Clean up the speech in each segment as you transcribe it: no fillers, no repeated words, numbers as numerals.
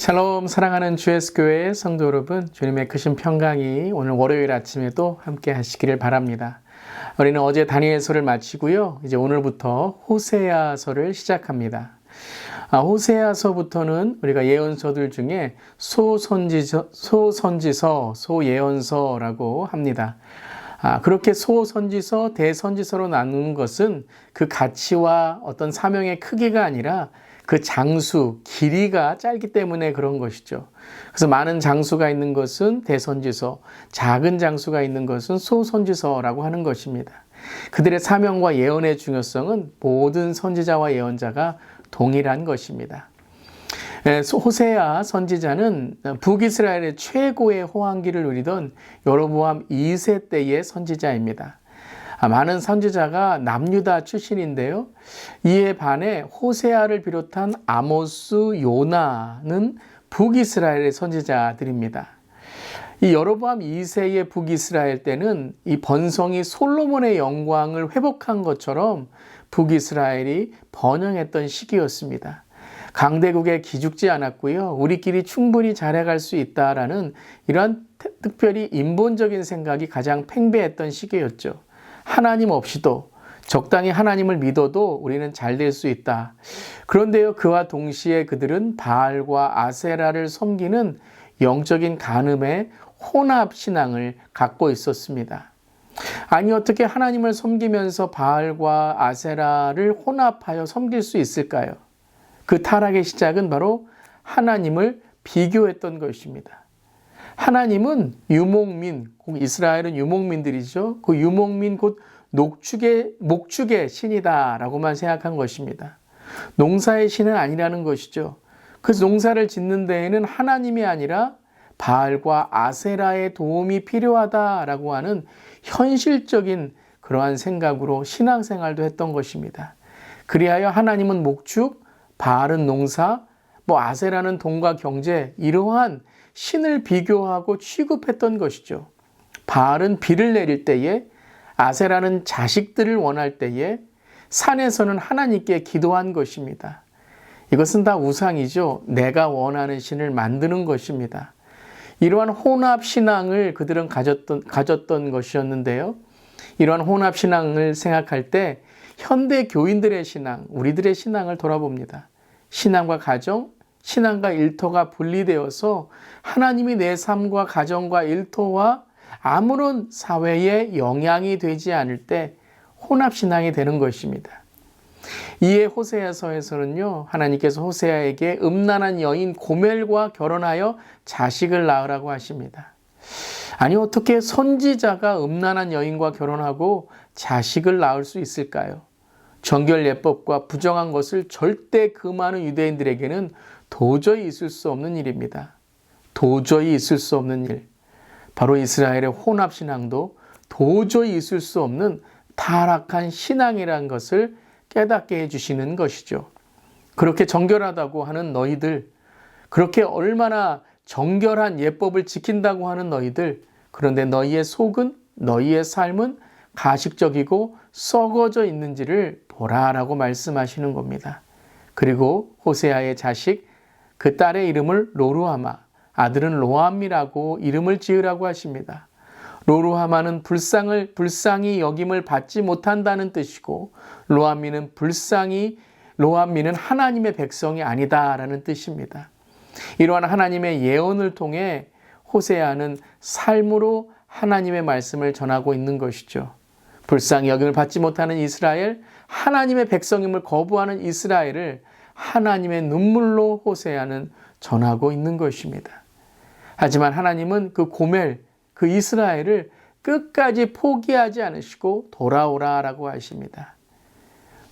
샬롬, 사랑하는 GS교회 성도 여러분, 주님의 크신 평강이 오늘 월요일 아침에도 함께 하시기를 바랍니다. 우리는 어제 다니엘서를 마치고요, 이제 오늘부터 호세아서를 시작합니다. 호세아서부터는 우리가 예언서들 중에 소선지서, 소예언서라고 합니다. 그렇게 소선지서, 대선지서로 나누는 것은 그 가치와 어떤 사명의 크기가 아니라 그 장수, 길이가 짧기 때문에 그런 것이죠. 그래서 많은 장수가 있는 것은 대선지서, 작은 장수가 있는 것은 소선지서라고 하는 것입니다. 그들의 사명과 예언의 중요성은 모든 선지자와 예언자가 동일한 것입니다. 호세아 선지자는 북이스라엘의 최고의 호황기를 누리던 여로보암 2세 때의 선지자입니다. 많은 선지자가 남유다 출신인데요. 이에 반해 호세아를 비롯한 아모스, 요나는 북이스라엘의 선지자들입니다. 이 여로보암 2세의 북이스라엘 때는 이 번성이 솔로몬의 영광을 회복한 것처럼 북이스라엘이 번영했던 시기였습니다. 강대국에 기죽지 않았고요. 우리끼리 충분히 잘해갈 수 있다라는 이런 특별히 인본적인 생각이 가장 팽배했던 시기였죠. 하나님 없이도 적당히 하나님을 믿어도 우리는 잘 될 수 있다. 그런데요, 그와 동시에 그들은 바알과 아세라를 섬기는 영적인 간음의 혼합신앙을 갖고 있었습니다. 아니, 어떻게 하나님을 섬기면서 바알과 아세라를 혼합하여 섬길 수 있을까요? 그 타락의 시작은 바로 하나님을 비교했던 것입니다. 하나님은 유목민, 이스라엘은 유목민들이죠. 그 유목민 곧 목축의 신이다라고만 생각한 것입니다. 농사의 신은 아니라는 것이죠. 그래서 농사를 짓는 데에는 하나님이 아니라 바알과 아세라의 도움이 필요하다라고 하는 현실적인 그러한 생각으로 신앙생활도 했던 것입니다. 그리하여 하나님은 목축, 바알은 농사, 아세라는 돈과 경제, 이러한 신을 비교하고 취급했던 것이죠. 바알은 비를 내릴 때에, 아세라는 자식들을 원할 때에, 산에서는 하나님께 기도한 것입니다. 이것은 다 우상이죠. 내가 원하는 신을 만드는 것입니다. 이러한 혼합신앙을 그들은 가졌던 것이었는데요. 이러한 혼합신앙을 생각할 때 현대 교인들의 신앙, 우리들의 신앙을 돌아봅니다. 신앙과 가정, 신앙과 일터가 분리되어서 하나님이 내 삶과 가정과 일터와 아무런 사회에 영향이 되지 않을 때 혼합신앙이 되는 것입니다. 이에 호세아서에서는요, 하나님께서 호세아에게 음란한 여인 고멜과 결혼하여 자식을 낳으라고 하십니다. 아니, 어떻게 선지자가 음란한 여인과 결혼하고 자식을 낳을 수 있을까요? 정결예법과 부정한 것을 절대 금하는 유대인들에게는 도저히 있을 수 없는 일입니다. 도저히 있을 수 없는 일. 바로 이스라엘의 혼합신앙도 도저히 있을 수 없는 타락한 신앙이라는 것을 깨닫게 해주시는 것이죠. 그렇게 정결하다고 하는 너희들, 그렇게 얼마나 정결한 예법을 지킨다고 하는 너희들, 그런데 너희의 속은, 너희의 삶은 가식적이고 썩어져 있는지를 보라라고 말씀하시는 겁니다. 그리고 호세아의 자식, 그 딸의 이름을 로루하마, 아들은 로암미라고 이름을 지으라고 하십니다. 로루하마는 불쌍히 여김을 받지 못한다는 뜻이고, 로암미는 하나님의 백성이 아니다라는 뜻입니다. 이러한 하나님의 예언을 통해 호세아는 삶으로 하나님의 말씀을 전하고 있는 것이죠. 불쌍히 여김을 받지 못하는 이스라엘, 하나님의 백성임을 거부하는 이스라엘을 하나님의 눈물로 호세아는 전하고 있는 것입니다. 하지만 하나님은 그 고멜, 그 이스라엘을 끝까지 포기하지 않으시고 돌아오라라고 하십니다.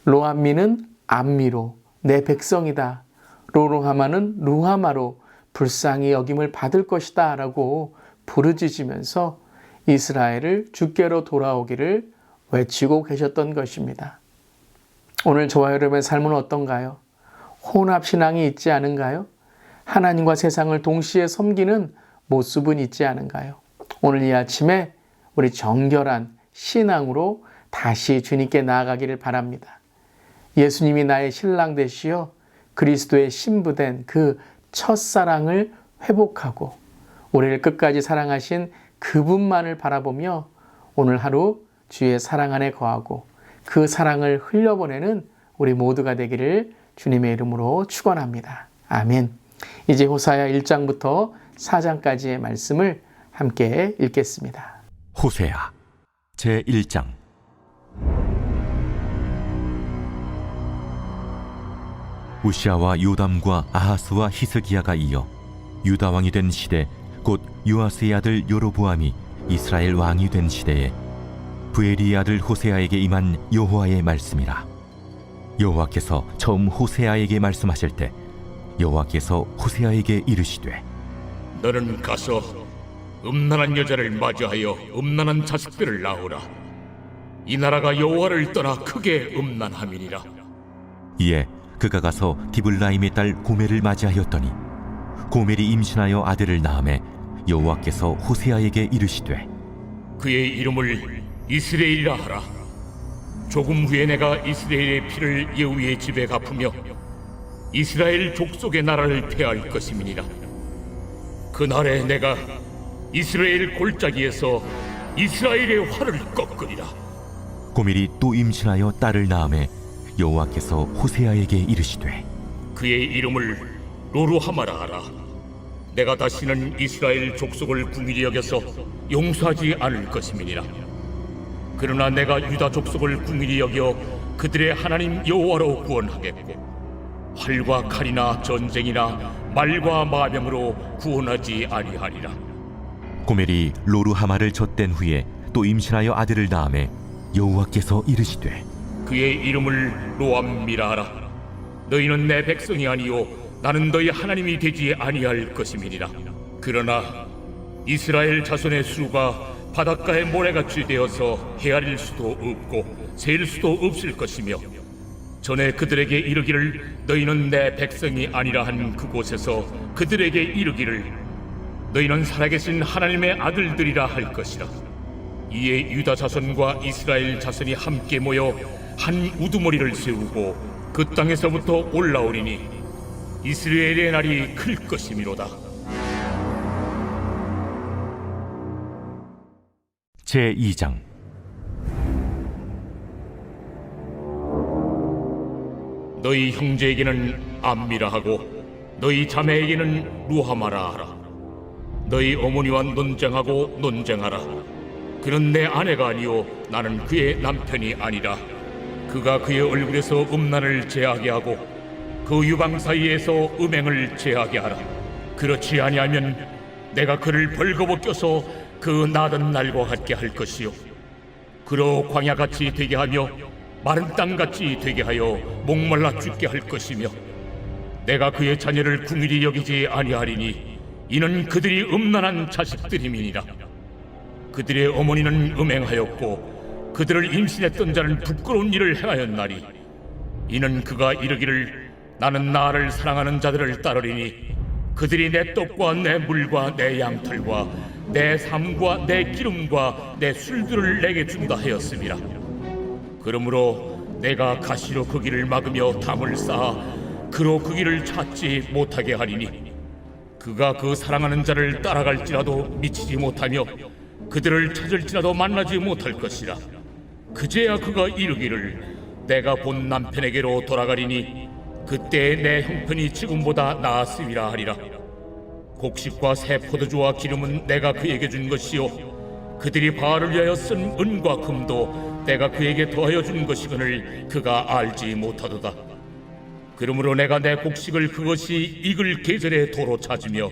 로암미는 암미로 내 백성이다. 로루하마는 루하마로 불쌍히 여김을 받을 것이다 라고 부르짖으면서 이스라엘을 주께로 돌아오기를 외치고 계셨던 것입니다. 오늘 저와 여러분의 삶은 어떤가요? 혼합신앙이 있지 않은가요? 하나님과 세상을 동시에 섬기는 모습은 있지 않은가요? 오늘 이 아침에 우리 정결한 신앙으로 다시 주님께 나아가기를 바랍니다. 예수님이 나의 신랑 되시어 그리스도의 신부된 그 첫사랑을 회복하고 우리를 끝까지 사랑하신 그분만을 바라보며 오늘 하루 주의 사랑 안에 거하고 그 사랑을 흘려보내는 우리 모두가 되기를 주님의 이름으로 축원합니다. 아멘. 이제 호사야 1장부터 4장까지의 말씀을 함께 읽겠습니다. 호세아 제1장. 우시아와 요담과 아하스와 히스기야가 이어 유다 왕이 된 시대, 곧 요아스의 아들 여로보암이 이스라엘 왕이 된 시대에 부엘리의 아들 호세아에게 임한 여호와의 말씀이라. 여호와께서 처음 호세아에게 말씀하실 때 여호와께서 호세아에게 이르시되, 너는 가서 음란한 여자를 맞이하여 음란한 자식들을 낳으라. 이 나라가 여호와를 떠나 크게 음란함이니라. 이에 그가 가서 디블라임의 딸 고멜을 맞이하였더니 고멜이 임신하여 아들을 낳음에 여호와께서 호세아에게 이르시되, 그의 이름을 이스라엘이라 하라. 조금 후에 내가 이스라엘의 피를 예후의 집에 갚으며 이스라엘 족속의 나라를 폐할 것임이니라. 그날에 내가 이스라엘 골짜기에서 이스라엘의 활을 꺾으리라. 고멜이 또 임신하여 딸을 낳음에 여호와께서 호세아에게 이르시되, 그의 이름을 로루하마라 하라. 내가 다시는 이스라엘 족속을 궁일히 여겨서 용서하지 않을 것임이니라. 그러나 내가 유다 족속을 궁일히 여겨 그들의 하나님 여호와로 구원하겠고 활과 칼이나 전쟁이나 말과 마병으로 구원하지 아니하리라. 고멜이 로루하마를 젖댄 후에 또 임신하여 아들을 낳음에 여호와께서 이르시되, 그의 이름을 로암미라 하라. 너희는 내 백성이 아니요 나는 너희 하나님이 되지 아니할 것임이니라. 그러나 이스라엘 자손의 수가 바닷가의 모래같이 되어서 헤아릴 수도 없고 셀 수도 없을 것이며, 전에 그들에게 이르기를 너희는 내 백성이 아니라 한 그곳에서 그들에게 이르기를 너희는 살아계신 하나님의 아들들이라 할 것이라. 이에 유다 자손과 이스라엘 자손이 함께 모여 한 우두머리를 세우고 그 땅에서부터 올라오리니 이스라엘의 날이 클 것이미로다. 제2장. 너희 형제에게는 암미라 하고 너희 자매에게는 루하마라 하라. 너희 어머니와 논쟁하고 논쟁하라. 그는 내 아내가 아니요 나는 그의 남편이 아니라. 그가 그의 얼굴에서 음란을 제하게 하고 그 유방 사이에서 음행을 제하게 하라. 그렇지 아니하면 내가 그를 벌거벗겨서 그 나던 날과 같게 할 것이요 그로 광야같이 되게 하며 마른 땅같이 되게 하여 목말라 죽게 할 것이며, 내가 그의 자녀를 궁일히 여기지 아니하리니 이는 그들이 음란한 자식들임이니라. 그들의 어머니는 음행하였고 그들을 임신했던 자는 부끄러운 일을 행하였나니 이는 그가 이르기를 나는 나를 사랑하는 자들을 따르리니 그들이 내 떡과 내 물과 내 양털과 내 삶과 내 기름과 내 술들을 내게 준다 하였음이라. 그러므로 내가 가시로 그 길을 막으며 담을 쌓아 그로 그 길을 찾지 못하게 하리니 그가 그 사랑하는 자를 따라갈지라도 미치지 못하며 그들을 찾을지라도 만나지 못할 것이라. 그제야 그가 이르기를 내가 본 남편에게로 돌아가리니 그때 내 형편이 지금보다 나았음이라 하리라. 곡식과 새 포도주와 기름은 내가 그에게 준 것이요 그들이 바알을 위하여 쓴 은과 금도 내가 그에게 더하여 준 것이거늘 그가 알지 못하도다. 그러므로 내가 내 곡식을 그것이 익을 계절에 도로 찾으며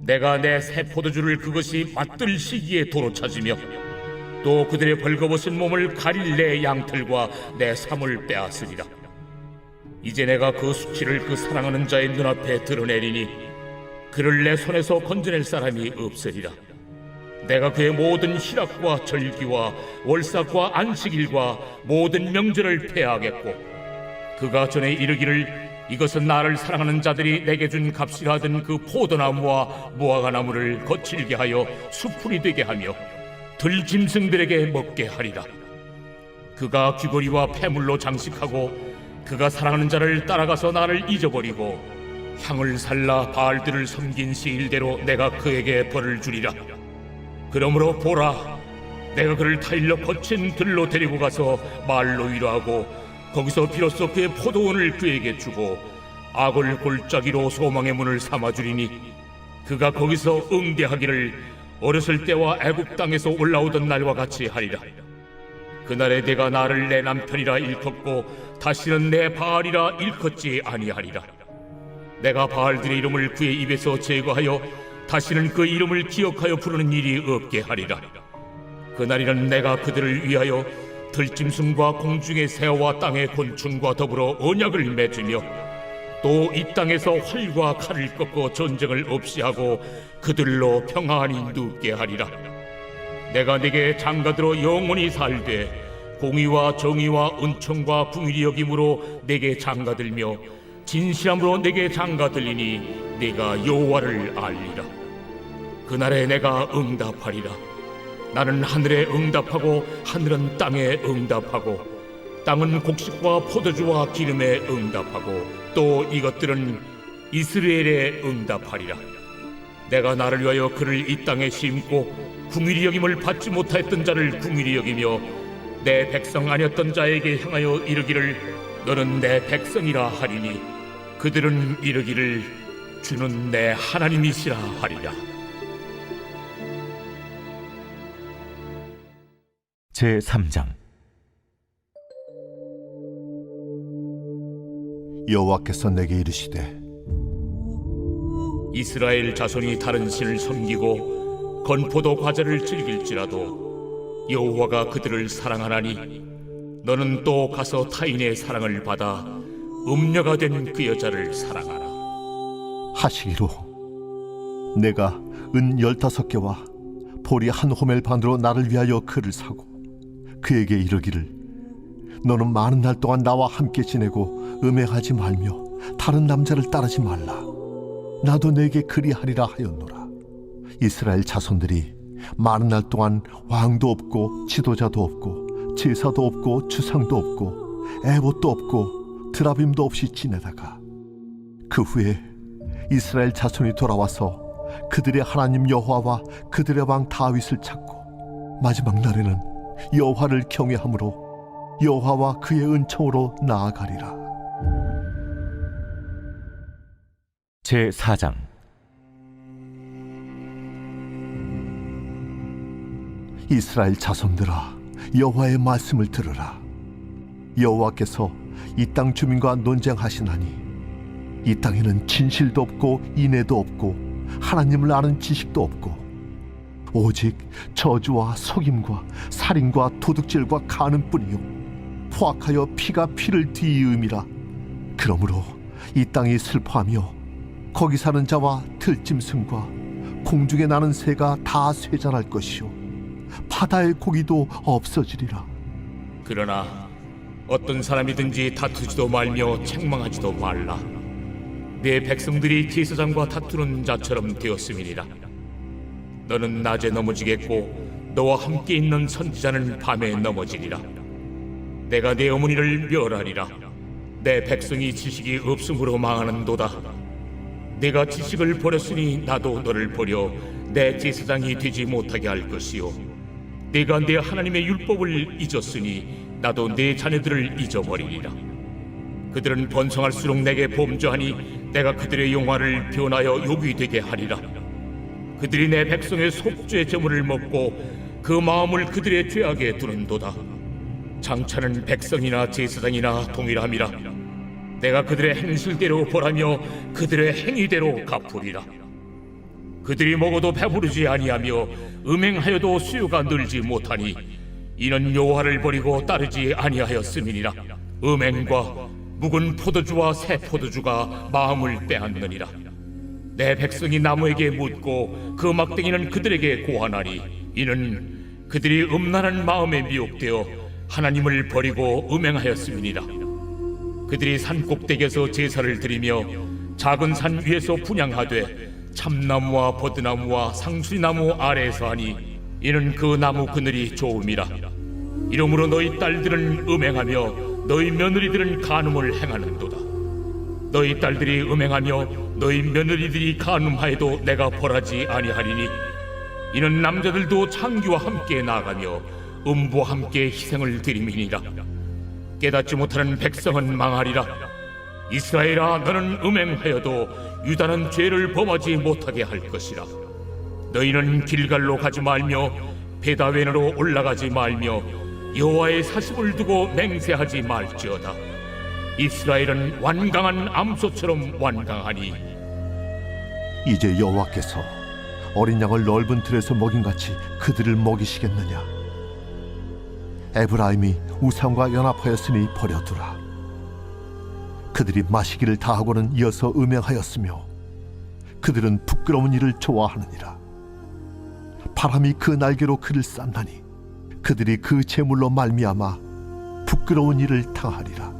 내가 내 새 포도주를 그것이 맛들 시기에 도로 찾으며 또 그들의 벌거벗은 몸을 가릴 내 양털과 내 삶을 빼앗으리라. 이제 내가 그 수치를 그 사랑하는 자의 눈앞에 드러내리니 그를 내 손에서 건져낼 사람이 없으리라. 내가 그의 모든 희락과 절기와 월삭과 안식일과 모든 명절을 폐하겠고 그가 전에 이르기를 이것은 나를 사랑하는 자들이 내게 준 값이라 하던 그 포도나무와 무화과나무를 거칠게 하여 수풀이 되게 하며 들짐승들에게 먹게 하리라. 그가 귀걸이와 폐물로 장식하고 그가 사랑하는 자를 따라가서 나를 잊어버리고 향을 살라 바알들을 섬긴 시일대로 내가 그에게 벌을 주리라. 그러므로 보라, 내가 그를 타일러 거친 들로 데리고 가서 말로 위로하고 거기서 비로소 그의 포도원을 그에게 주고 악을 골짜기로 소망의 문을 삼아주리니 그가 거기서 응대하기를 어렸을 때와 애굽 땅에서 올라오던 날과 같이 하리라. 그날에 내가 나를 내 남편이라 일컫고 다시는 내 바알이라 일컫지 아니하리라. 내가 바알들의 이름을 그의 입에서 제거하여 다시는 그 이름을 기억하여 부르는 일이 없게 하리라. 그날에는 내가 그들을 위하여 들짐승과 공중의 새와 땅의 곤충과 더불어 언약을 맺으며 또 이 땅에서 활과 칼을 꺾어 전쟁을 없이 하고 그들로 평안히 눕게 하리라. 내가 네게 장가들어 영원히 살되 공의와 정의와 은총과 긍휼히 여김으로 네게 장가들며 진실함으로 네게 장가들리니 네가 여호와를 알리라. 그날에 내가 응답하리라. 나는 하늘에 응답하고 하늘은 땅에 응답하고 땅은 곡식과 포도주와 기름에 응답하고 또 이것들은 이스라엘에 응답하리라. 내가 나를 위하여 그를 이 땅에 심고 긍휼히 여김을 받지 못하였던 자를 긍휼히 여기며 내 백성 아니었던 자에게 향하여 이르기를 너는 내 백성이라 하리니 그들은 이르기를 주는 내 하나님이시라 하리라. 제3장. 여호와께서 내게 이르시되 이스라엘 자손이 다른 신을 섬기고 건포도 과자를 즐길지라도 여호와가 그들을 사랑하나니 너는 또 가서 타인의 사랑을 받아 음녀가 된 그 여자를 사랑하라. 하시기로 내가 은 15개와 보리 한 호멜 반으로 나를 위하여 그를 사고 그에게 이르기를 너는 많은 날 동안 나와 함께 지내고 음행하지 말며 다른 남자를 따르지 말라. 나도 내게 그리하리라 하였노라. 이스라엘 자손들이 많은 날 동안 왕도 없고 지도자도 없고 제사도 없고 주상도 없고 에봇도 없고 드라빔도 없이 지내다가 그 후에 이스라엘 자손이 돌아와서 그들의 하나님 여호와와 그들의 왕 다윗을 찾고 마지막 날에는 여호와를 경외함으로 여호와와 그의 은총으로 나아가리라. 제4장. 이스라엘 자손들아, 여호와의 말씀을 들으라. 여호와께서 이 땅 주민과 논쟁하시나니 이 땅에는 진실도 없고 인애도 없고 하나님을 아는 지식도 없고 오직 저주와 속임과 살인과 도둑질과 간음뿐이요 포악하여 피가 피를 뒤이음이라. 그러므로 이 땅이 슬퍼하며 거기 사는 자와 들짐승과 공중에 나는 새가 다 쇠잔할 것이요 바다의 고기도 없어지리라. 그러나 어떤 사람이든지 다투지도 말며 책망하지도 말라. 내 백성들이 제사장과 다투는 자처럼 되었음이니라. 너는 낮에 넘어지겠고 너와 함께 있는 선지자는 밤에 넘어지리라. 내가 내 어머니를 멸하리라. 내 백성이 지식이 없음으로 망하는도다. 내가 지식을 버렸으니 나도 너를 버려 내 제사장이 되지 못하게 할 것이요 내가 내 하나님의 율법을 잊었으니 나도 내 자녀들을 잊어버리리라. 그들은 번성할수록 내게 범죄하니 내가 그들의 영화를 변하여 욕이 되게 하리라. 그들이 내 백성의 속죄 제물을 먹고 그 마음을 그들의 죄악에 두는도다. 장차는 백성이나 제사장이나 동일함이라. 내가 그들의 행실대로 벌하며 그들의 행위대로 갚으리라. 그들이 먹어도 배부르지 아니하며 음행하여도 수요가 늘지 못하니 이는 여호와를 버리고 따르지 아니하였음이니라. 음행과 묵은 포도주와 새 포도주가 마음을 빼앗느니라. 내 백성이 나무에게 묻고 그 막대기는 그들에게 고하나니 이는 그들이 음란한 마음에 미혹되어 하나님을 버리고 음행하였음이니라. 그들이 산 꼭대기에서 제사를 드리며 작은 산 위에서 분향하되 참나무와 버드나무와 상수리나무 아래에서 하니 이는 그 나무 그늘이 좋음이라. 이러므로 너희 딸들은 음행하며 너희 며느리들은 간음을 행하는도다. 너희 딸들이 음행하며 너희 며느리들이 간음하여도 내가 벌하지 아니하리니 이는 남자들도 창기와 함께 나가며 음부와 함께 희생을 드림이니라. 깨닫지 못하는 백성은 망하리라. 이스라엘아, 너는 음행하여도 유다는 죄를 범하지 못하게 할 것이라. 너희는 길갈로 가지 말며 베다웬으로 올라가지 말며 여호와의 사심을 두고 맹세하지 말지어다. 이스라엘은 완강한 암소처럼 완강하니 이제 여호와께서 어린 양을 넓은 틀에서 먹인같이 그들을 먹이시겠느냐? 에브라임이 우상과 연합하였으니 버려두라. 그들이 마시기를 다하고는 이어서 음행하였으며 그들은 부끄러운 일을 좋아하느니라. 바람이 그 날개로 그를 쌌나니 그들이 그 재물로 말미암아 부끄러운 일을 당하리라.